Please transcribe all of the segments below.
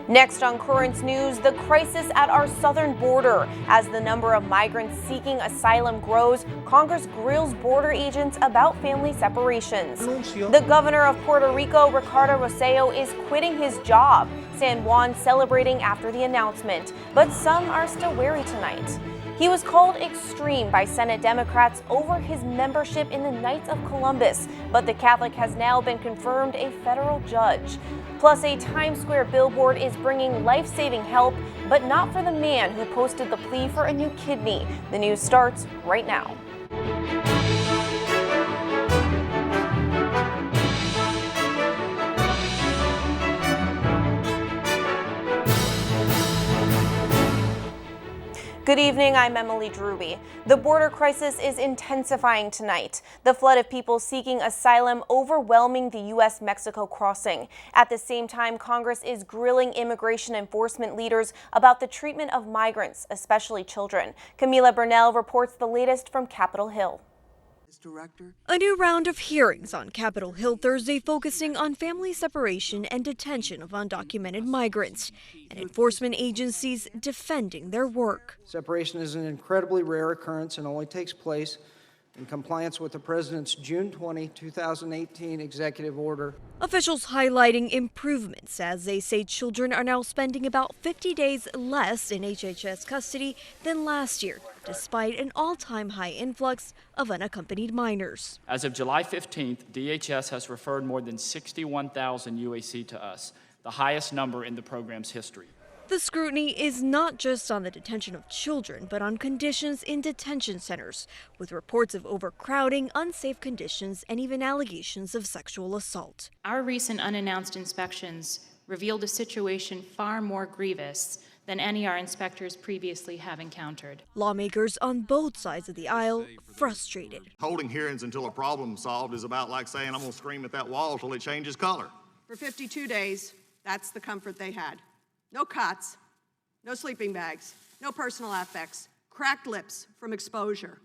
Next on Currents News, the crisis at our southern border. As the number of migrants seeking asylum grows, Congress grills border agents about family separations. The governor of Puerto Rico, Ricardo Rossello, is quitting his job. San Juan celebrating after the announcement, but some are still wary tonight. He was called extreme by Senate Democrats over his membership in the Knights of Columbus, but the Catholic has now been confirmed a federal judge. Plus, a Times Square billboard is bringing life-saving help, but not for the man who posted the plea for a new kidney. The news starts right now. Good evening, I'm Emily Druby. The border crisis is intensifying tonight. The flood of people seeking asylum overwhelming the U.S.-Mexico crossing. At the same time, Congress is grilling immigration enforcement leaders about the treatment of migrants, especially children. Camila Burnell reports the latest from Capitol Hill. A new round of hearings on Capitol Hill Thursday focusing on family separation and detention of undocumented migrants, and enforcement agencies defending their work. Separation is an incredibly rare occurrence and only takes place in compliance with the President's June 20, 2018 executive order. Officials highlighting improvements as they say children are now spending about 50 days less in HHS custody than last year, despite an all-time high influx of unaccompanied minors. As of July 15th, DHS has referred more than 61,000 UAC to us, the highest number in the program's history. The scrutiny is not just on the detention of children, but on conditions in detention centers, with reports of overcrowding, unsafe conditions, and even allegations of sexual assault. Our recent unannounced inspections revealed a situation far more grievous than any our inspectors previously have encountered. Lawmakers on both sides of the aisle frustrated. Holding hearings until a problem's solved is about like saying I'm going to scream at that wall till it changes color. For 52 days, that's the comfort they had. No cots, no sleeping bags, no personal affects, cracked lips from exposure.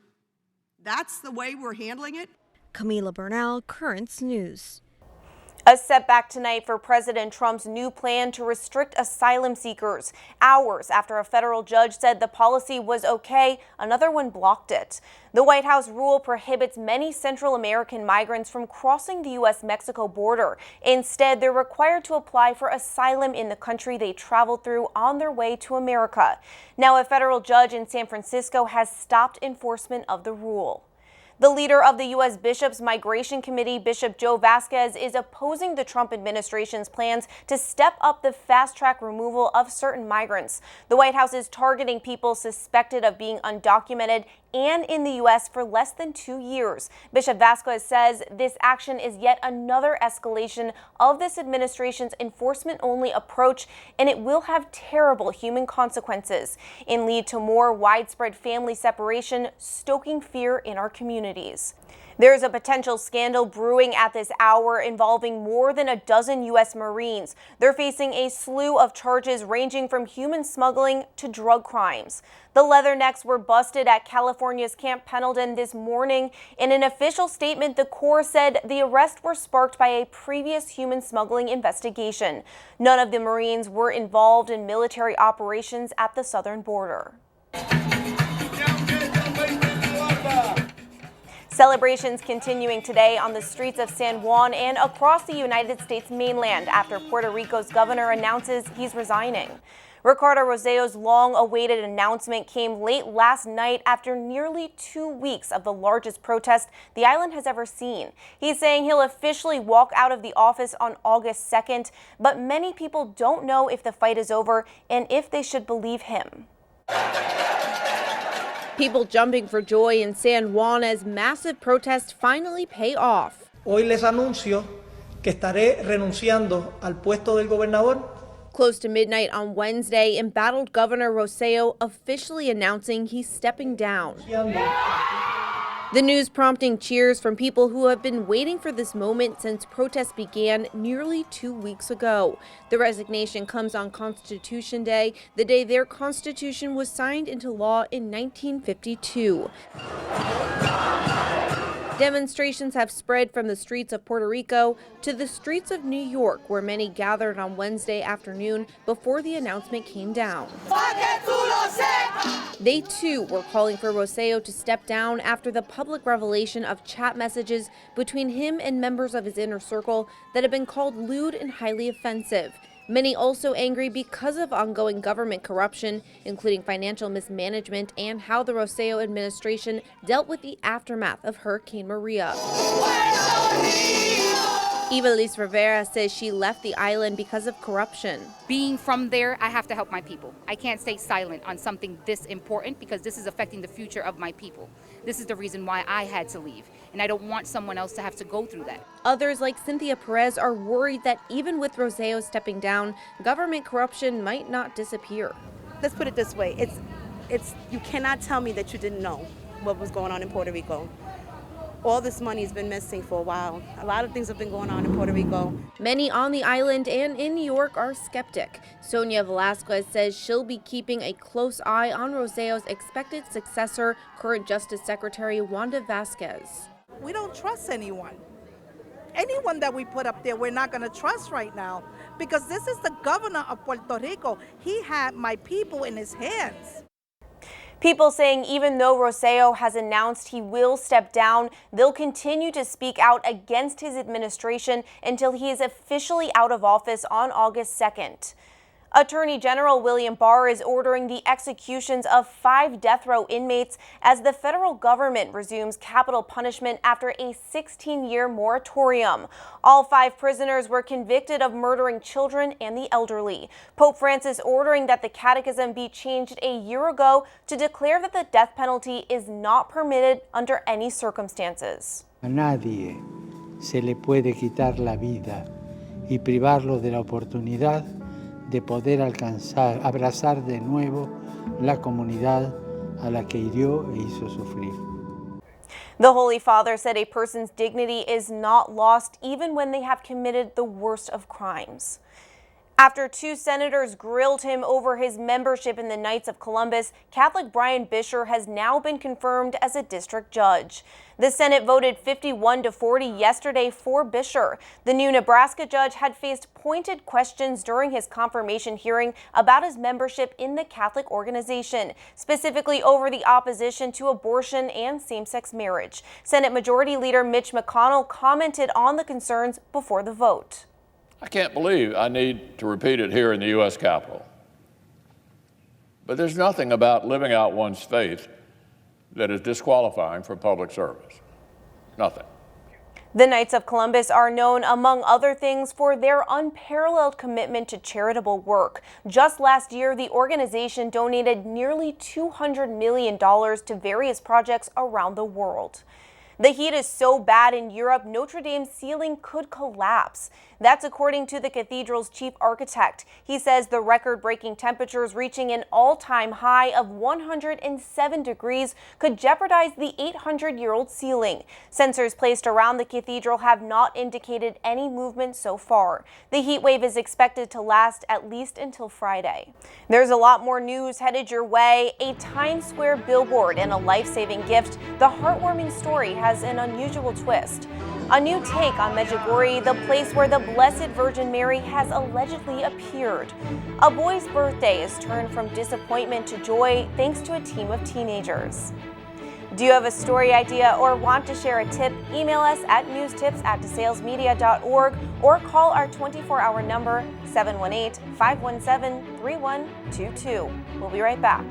That's the way we're handling it? Camila Burnell, Currents News. A setback tonight for President Trump's new plan to restrict asylum seekers. Hours after a federal judge said the policy was okay, another one blocked it. The White House rule prohibits many Central American migrants from crossing the U.S.-Mexico border. Instead, they're required to apply for asylum in the country they traveled through on their way to America. Now, a federal judge in San Francisco has stopped enforcement of the rule. The leader of the U.S. Bishops' Migration Committee, Bishop Joe Vasquez, is opposing the Trump administration's plans to step up the fast-track removal of certain migrants. The White House is targeting people suspected of being undocumented and in the U.S. for less than 2 years. Bishop Vasquez says this action is yet another escalation of this administration's enforcement-only approach, and it will have terrible human consequences and lead to more widespread family separation, stoking fear in our communities. There's a potential scandal brewing at this hour involving more than a dozen U.S. Marines. They're facing a slew of charges ranging from human smuggling to drug crimes. The Leathernecks were busted at California's Camp Pendleton this morning. In an official statement, the Corps said the arrests were sparked by a previous human smuggling investigation. None of the Marines were involved in military operations at the southern border. Celebrations continuing today on the streets of San Juan and across the United States mainland after Puerto Rico's governor announces he's resigning. Ricardo Rosello's long-awaited announcement came late last night after nearly 2 weeks of the largest protest the island has ever seen. He's saying he'll officially walk out of the office on August 2nd, but many people don't know if the fight is over and if they should believe him. People jumping for joy in San Juan as massive protests finally pay off. Hoy les anuncio que estaré renunciando al puesto del gobernador. Close to midnight on Wednesday, embattled Governor Rosello officially announcing he's stepping down. The news prompting cheers from people who have been waiting for this moment since protests began nearly 2 weeks ago. The resignation comes on Constitution Day, the day their constitution was signed into law in 1952. Demonstrations have spread from the streets of Puerto Rico to the streets of New York, where many gathered on Wednesday afternoon before the announcement came down. They too were calling for Rossello to step down after the public revelation of chat messages between him and members of his inner circle that have been called lewd and highly offensive. Many also angry because of ongoing government corruption, including financial mismanagement and how the Rossello administration dealt with the aftermath of Hurricane Maria. Eva Liz Rivera says she left the island because of corruption. Being from there, I have to help my people. I can't stay silent on something this important because this is affecting the future of my people. This is the reason why I had to leave, and I don't want someone else to have to go through that. Others, like Cynthia Perez, are worried that even with Rossello stepping down, government corruption might not disappear. Let's put it this way. It's you cannot tell me that you didn't know what was going on in Puerto Rico. All this money has been missing for a while. A lot of things have been going on in Puerto Rico. Many on the island and in New York are skeptic. Sonia Velasquez says she'll be keeping a close eye on Rosello's expected successor, current Justice Secretary Wanda Vasquez. We don't trust anyone. Anyone that we put up there, we're not going to trust right now because this is the governor of Puerto Rico. He had my people in his hands. People saying even though Rossello has announced he will step down, they'll continue to speak out against his administration until he is officially out of office on August 2nd. Attorney General William Barr is ordering the executions of 5 death row inmates as the federal government resumes capital punishment after a 16-year moratorium. All 5 prisoners were convicted of murdering children and the elderly. Pope Francis ordering that the catechism be changed a year ago to declare that the death penalty is not permitted under any circumstances. A nadie se le puede quitar la vida y privarlo de la oportunidad de poder abrazar de nuevo la comunidad a la que hirió e hizo sufrir. The Holy Father said a person's dignity is not lost even when they have committed the worst of crimes. After 2 senators grilled him over his membership in the Knights of Columbus, Catholic Brian Bisher has now been confirmed as a district judge. The Senate voted 51-40 yesterday for Bisher. The new Nebraska judge had faced pointed questions during his confirmation hearing about his membership in the Catholic organization, specifically over the opposition to abortion and same-sex marriage. Senate Majority Leader Mitch McConnell commented on the concerns before the vote. I can't believe I need to repeat it here in the U.S. Capitol. But there's nothing about living out one's faith that is disqualifying for public service. Nothing. The Knights of Columbus are known, among other things, for their unparalleled commitment to charitable work. Just last year, the organization donated nearly $200 million to various projects around the world. The heat is so bad in Europe, Notre Dame's ceiling could collapse. That's according to the cathedral's chief architect. He says the record-breaking temperatures reaching an all-time high of 107 degrees could jeopardize the 800-year-old ceiling. Sensors placed around the cathedral have not indicated any movement so far. The heat wave is expected to last at least until Friday. There's a lot more news headed your way. A Times Square billboard and a life-saving gift. The heartwarming story has an unusual twist. A new take on Medjugorje, the place where the Blessed Virgin Mary has allegedly appeared. A boy's birthday is turned from disappointment to joy thanks to a team of teenagers. Do you have a story idea or want to share a tip? Email us at newstips@desalesmedia.org or call our 24-hour number 718-517-3122. We'll be right back.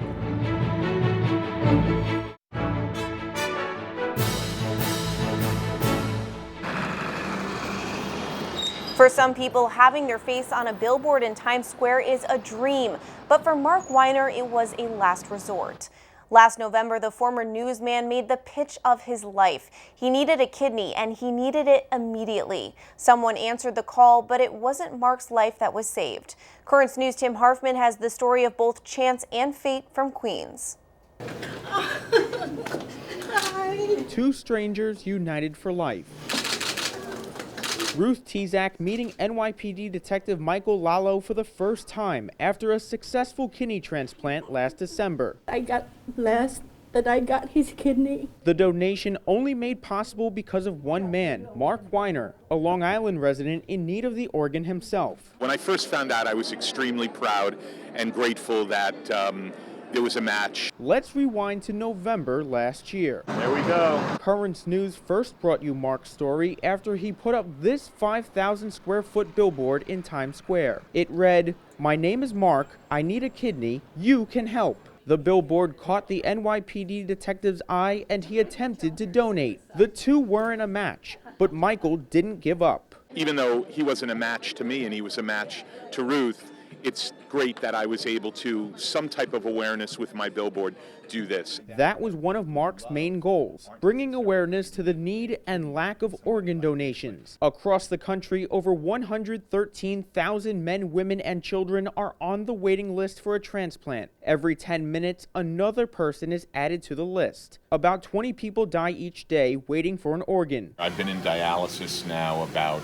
For some people, having their face on a billboard in Times Square is a dream, but for Mark Weiner, it was a last resort. Last November, the former newsman made the pitch of his life. He needed a kidney, and he needed it immediately. Someone answered the call, but it wasn't Mark's life that was saved. Currents News' Tim Harfman has the story of both chance and fate from Queens. 2 strangers united for life. Ruth Tezak meeting NYPD Detective Michael Lalo for the first time after a successful kidney transplant last December. I got blessed that I got his kidney. The donation only made possible because of one man, Mark Weiner, a Long Island resident in need of the organ himself. When I first found out, I was extremely proud and grateful that there was a match. Let's rewind to November last year. There we go. Currents News first brought you Mark's story after he put up this 5,000 square foot billboard in Times Square. It read, "My name is Mark, I need a kidney, you can help." The billboard caught the NYPD detective's eye and he attempted to donate. The two weren't a match, but Michael didn't give up. Even though he wasn't a match to me and he was a match to Ruth, it's great that I was able to, some type of awareness with my billboard, do this. That was one of Mark's main goals, bringing awareness to the need and lack of organ donations. Across the country, over 113,000 men, women, and children are on the waiting list for a transplant. Every 10 minutes, another person is added to the list. About 20 people die each day waiting for an organ. I've been in dialysis now about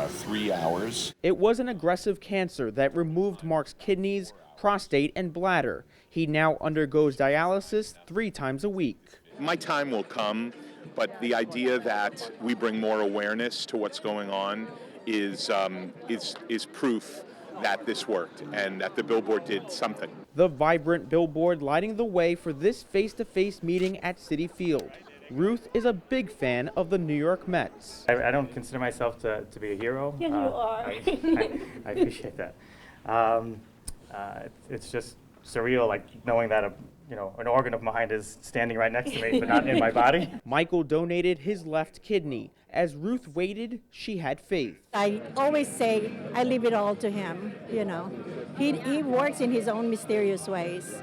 3 hours. It was an aggressive cancer that removed Mark's kidneys, prostate, and bladder. He now undergoes dialysis 3 times a week. My time will come, but the idea that we bring more awareness to what's going on is proof that this worked and that the billboard did something. The vibrant billboard lighting the way for this face-to-face meeting at Citi Field. Ruth is a big fan of the New York Mets. I don't consider myself to be a hero. Yes, you are. I appreciate that. It's just surreal, like knowing that an organ of mine is standing right next to me, but not in my body. Michael donated his left kidney. As Ruth waited, she had faith. I always say I leave it all to him, He works in his own mysterious ways.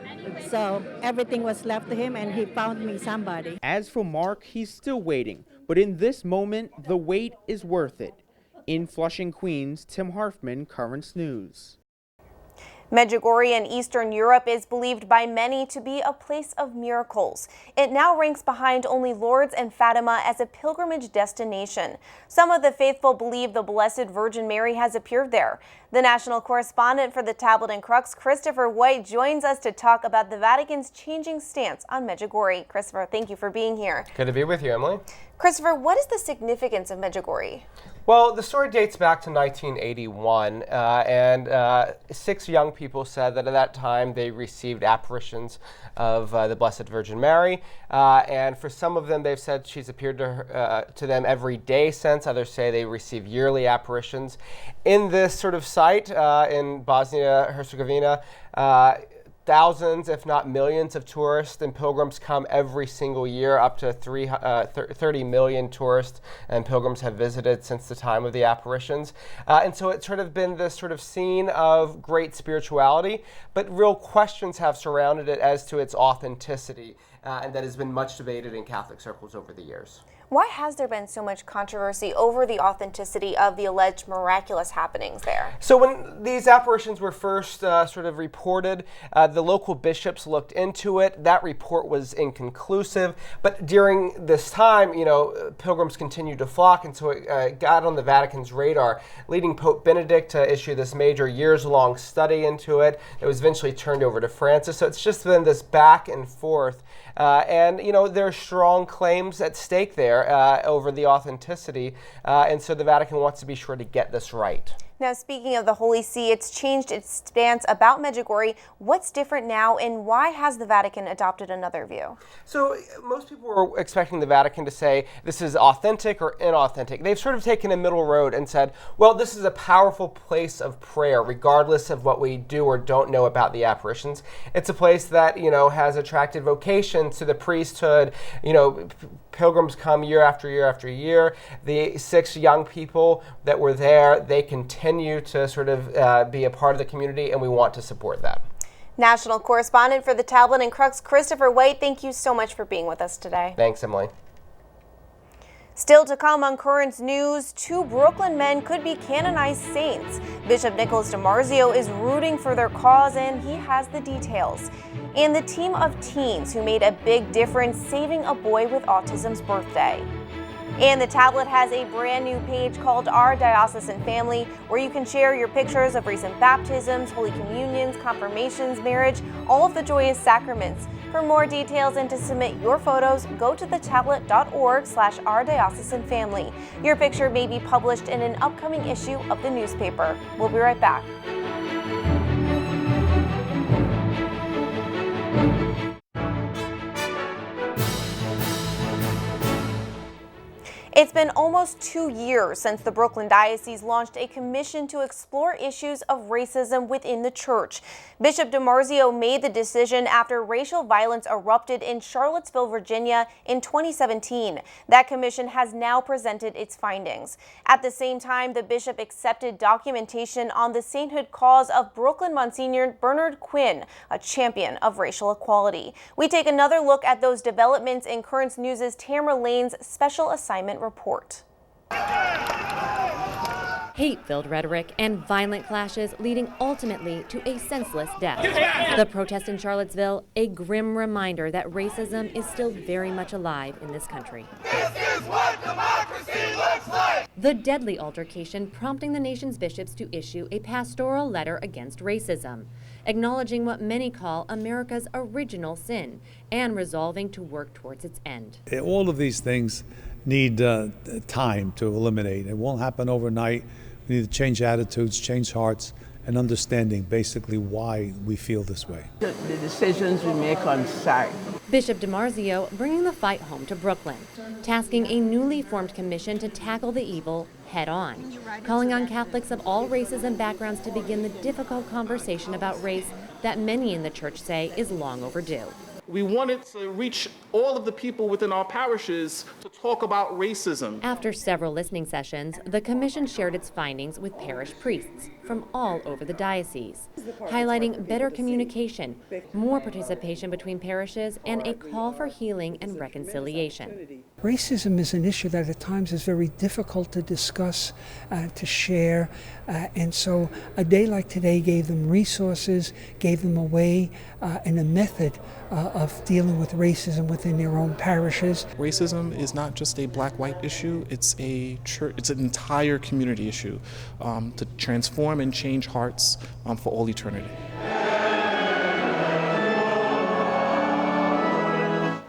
So everything was left to him and he found me somebody. As for Mark, he's still waiting. But in this moment, the wait is worth it. In Flushing, Queens, Tim Harfman, Currents News. Medjugorje in Eastern Europe is believed by many to be a place of miracles. It now ranks behind only Lourdes and Fatima as a pilgrimage destination. Some of the faithful believe the Blessed Virgin Mary has appeared there. The national correspondent for the Tablet and Crux, Christopher White, joins us to talk about the Vatican's changing stance on Medjugorje. Christopher, thank you for being here. Good to be with you, Emily. Christopher, what is the significance of Medjugorje? Well, the story dates back to 1981, and 6 young people said that at that time they received apparitions of the Blessed Virgin Mary, and for some of them they've said she's appeared to them every day since. Others say they receive yearly apparitions. In this sort of site in Bosnia-Herzegovina, thousands, if not millions, of tourists and pilgrims come every single year. Up to 30 million tourists and pilgrims have visited since the time of the apparitions. And so it's sort of been this sort of scene of great spirituality, but real questions have surrounded it as to its authenticity, and that has been much debated in Catholic circles over the years. Why has there been so much controversy over the authenticity of the alleged miraculous happenings there? So when these apparitions were first sort of reported, the local bishops looked into it. That report was inconclusive. But during this time, pilgrims continued to flock, and so it got on the Vatican's radar, leading Pope Benedict to issue this major years-long study into it. It was eventually turned over to Francis. So it's just been this back and forth. And there are strong claims at stake there over the authenticity, and so the Vatican wants to be sure to get this right. Now, speaking of the Holy See, it's changed its stance about Medjugorje. What's different now, and why has the Vatican adopted another view? So most people were expecting the Vatican to say this is authentic or inauthentic. They've sort of taken a middle road and said, well, this is a powerful place of prayer, regardless of what we do or don't know about the apparitions. It's a place that, has attracted vocations to the priesthood. Pilgrims come year after year after year. The 6 young people that were there, they continue to sort of be a part of the community, and we want to support that. National correspondent for the Tablet and Crux, Christopher White, thank you so much for being with us today. Thanks, Emily. Still to come on Currents News, 2 Brooklyn men could be canonized saints. Bishop Nicholas DiMarzio is rooting for their cause, and he has the details. And the team of teens who made a big difference saving a boy with autism's birthday. And the tablet has a brand new page called Our Diocesan Family, where you can share your pictures of recent baptisms, Holy Communions, confirmations, marriage, all of the joyous sacraments. For more details and to submit your photos, go to thetablet.org/ourdiocesanfamily. Your picture may be published in an upcoming issue of the newspaper. We'll be right back. It's been almost 2 years since the Brooklyn Diocese launched a commission to explore issues of racism within the church. Bishop DiMarzio made the decision after racial violence erupted in Charlottesville, Virginia in 2017. That commission has now presented its findings. At the same time, the bishop accepted documentation on the sainthood cause of Brooklyn Monsignor Bernard Quinn, a champion of racial equality. We take another look at those developments in Currents News' Tamara Lane's special assignment report. Hate-filled rhetoric and violent clashes leading ultimately to a senseless death. The protest in Charlottesville, a grim reminder that racism is still very much alive in this country. This is what democracy looks like! The deadly altercation prompting the nation's bishops to issue a pastoral letter against racism, acknowledging what many call America's original sin and resolving to work towards its end. All of these things need time to eliminate. It won't happen overnight. We need to change attitudes, change hearts, and understanding basically why we feel this way. The decisions we make on Saturday. Bishop DiMarzio bringing the fight home to Brooklyn, tasking a newly formed commission to tackle the evil head on, calling on Catholics of all races and backgrounds to begin the difficult conversation about race that many in the church say is long overdue. We wanted to reach all of the people within our parishes to talk about racism. After several listening sessions, the commission shared its findings with parish priests from all over the diocese, highlighting better communication, more participation between parishes, and a call for healing and reconciliation. Racism is an issue that at times is very difficult to discuss, to share, and so a day like today gave them resources, gave them a way and a method of dealing with racism within their own parishes. Racism is not just a black-white issue, it's an entire community issue to transform and change hearts for all eternity.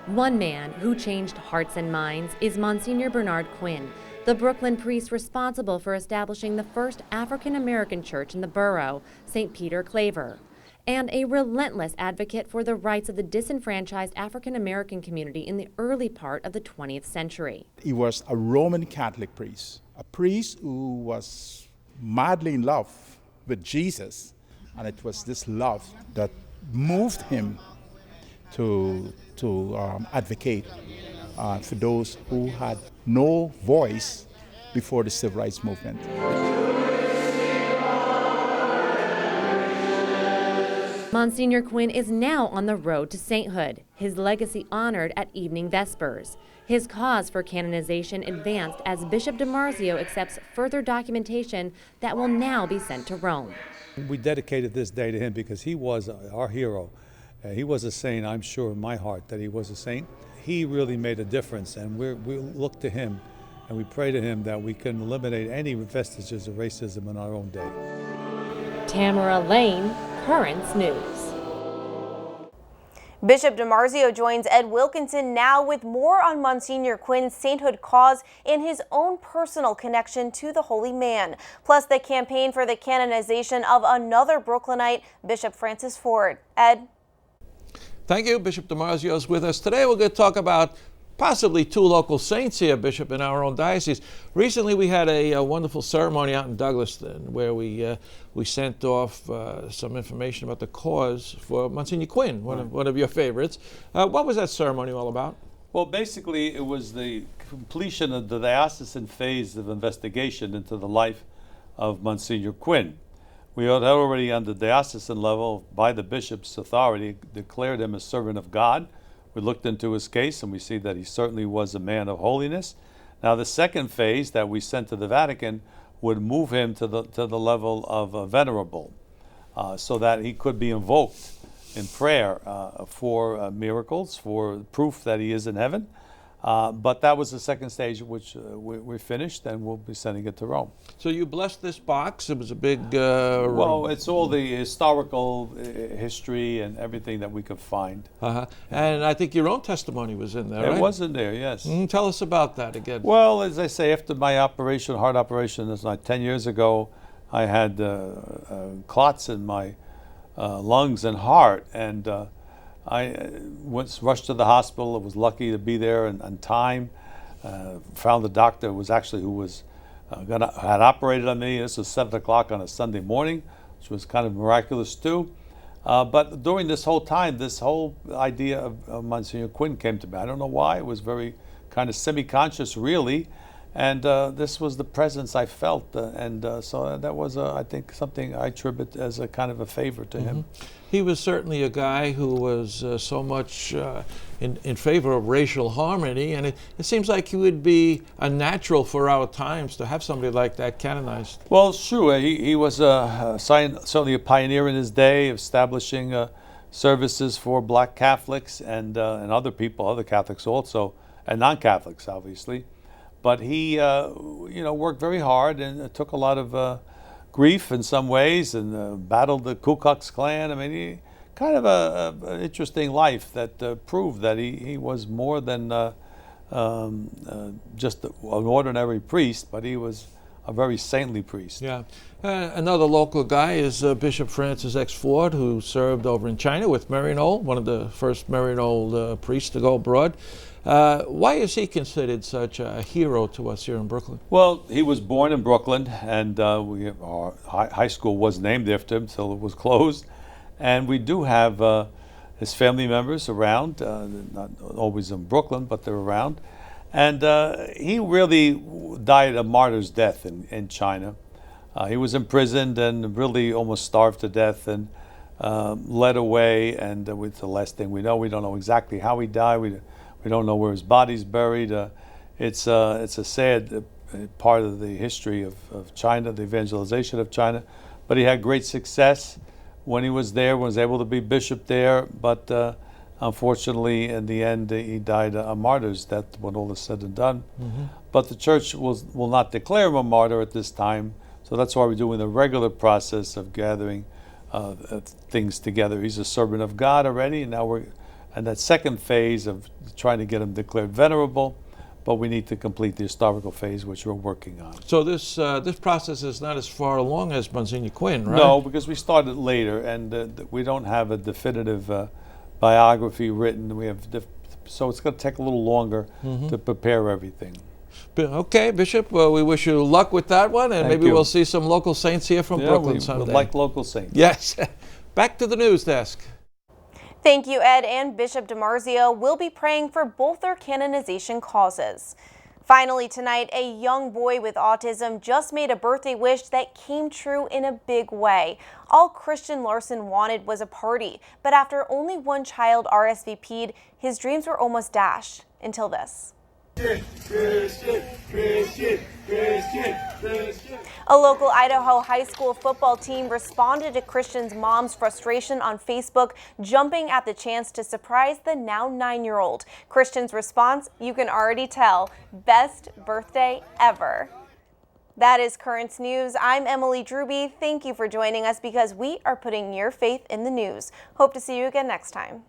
One man who changed hearts and minds is Monsignor Bernard Quinn, the Brooklyn priest responsible for establishing the first African-American church in the borough, St. Peter Claver, and a relentless advocate for the rights of the disenfranchised African-American community in the early part of the 20th century. He was a Roman Catholic priest, a priest who was madly in love with Jesus, and it was this love that moved him to advocate for those who had no voice before the civil rights movement. Monsignor Quinn is now on the road to sainthood, his legacy honored at evening vespers. His cause for canonization advanced as Bishop DiMarzio accepts further documentation that will now be sent to Rome. We dedicated this day to him because he was our hero. He was a saint, I'm sure in my heart that he was a saint. He really made a difference, and we look to him and we pray to him that we can eliminate any vestiges of racism in our own day. Tamara Lane, Currents News. Bishop DiMarzio joins Ed Wilkinson now with more on Monsignor Quinn's sainthood cause and his own personal connection to the holy man, plus the campaign for the canonization of another Brooklynite, Bishop Francis Ford. Ed? Thank you. Bishop DiMarzio is with us. Today we're going to talk about possibly two local saints here, Bishop, in our own diocese. Recently we had a wonderful ceremony out in Douglaston where we sent off some information about the cause for Monsignor Quinn, one of your favorites. What was that ceremony all about? Well, basically it was the completion of the diocesan phase of investigation into the life of Monsignor Quinn. We had already on the diocesan level, by the bishop's authority, declared him a servant of God. We looked into his case and we see that he certainly was a man of holiness. Now the second phase that we sent to the Vatican would move him to the level of a venerable, so that he could be invoked in prayer for miracles, for proof that he is in heaven. But that was the second stage, which we finished, and we'll be sending it to Rome. So you blessed this box. It was a big. Well, it's all the historical history and everything that we could find. And I think your own testimony was in there, right? It was in there, yes. Tell us about that again. Well, as I say, after my operation, heart operation, that's like 10 years ago, I had clots in my lungs and heart, and I rushed to the hospital. I was lucky to be there on time. Found the doctor was actually who was had operated on me. This was 7 o'clock on a Sunday morning, which was kind of miraculous too. But during this whole time, this whole idea of Monsignor Quinn came to me. I don't know why. It was very kind of semi-conscious, really. And this was the presence I felt. So that was, I think, something I attribute as a kind of a favor to him. He was certainly a guy who was so much in favor of racial harmony, and it seems like he would be a natural for our times to have somebody like that canonized. Well, sure. He was certainly a pioneer in his day, establishing services for black Catholics and other people, other Catholics also, and non-Catholics, obviously. But he, worked very hard and took a lot of grief in some ways, and battled the Ku Klux Klan. I mean, he kind of an interesting life that proved that he was more than just an ordinary priest, but he was a very saintly priest. Yeah. Another local guy is Bishop Francis X. Ford, who served over in China with Maryknoll, one of the first Maryknoll priests to go abroad. Why is he considered such a hero to us here in Brooklyn? Well, he was born in Brooklyn, and our high school was named after him until it was closed. And we do have his family members around, not always in Brooklyn, but they're around. And he really died a martyr's death in China. He was imprisoned and really almost starved to death and led away. And with the last thing we don't know exactly how he died. We don't know where his body's buried. It's a sad part of the history of China, the evangelization of China. But he had great success when he was there, was able to be bishop there. But unfortunately, in the end, he died a martyr's death when all is said and done. But the church will not declare him a martyr at this time. So that's why we're doing the regular process of gathering things together. He's a servant of God already, and now we're in that second phase of trying to get him declared venerable, but we need to complete the historical phase, which we're working on. So this process is not as far along as Monsignor Quinn, right? No, because we started later, and we don't have a definitive biography written. So it's going to take a little longer to prepare everything. Okay, Bishop, well, we wish you luck with that one, and maybe we'll see some local saints here from Brooklyn someday. We like local saints. Yes. Back to the news desk. Thank you, Ed, and Bishop DiMarzio will be praying for both their canonization causes. Finally tonight, a young boy with autism just made a birthday wish that came true in a big way. All Christian Larson wanted was a party, but after only one child RSVP'd, his dreams were almost dashed until this. Christian, Christian, Christian, Christian. A local Idaho high school football team responded to Christian's mom's frustration on Facebook, jumping at the chance to surprise the now 9-year-old. Christian's response, you can already tell, best birthday ever. That is Currents News. I'm Emily Druby. Thank you for joining us because we are putting your faith in the news. Hope to see you again next time.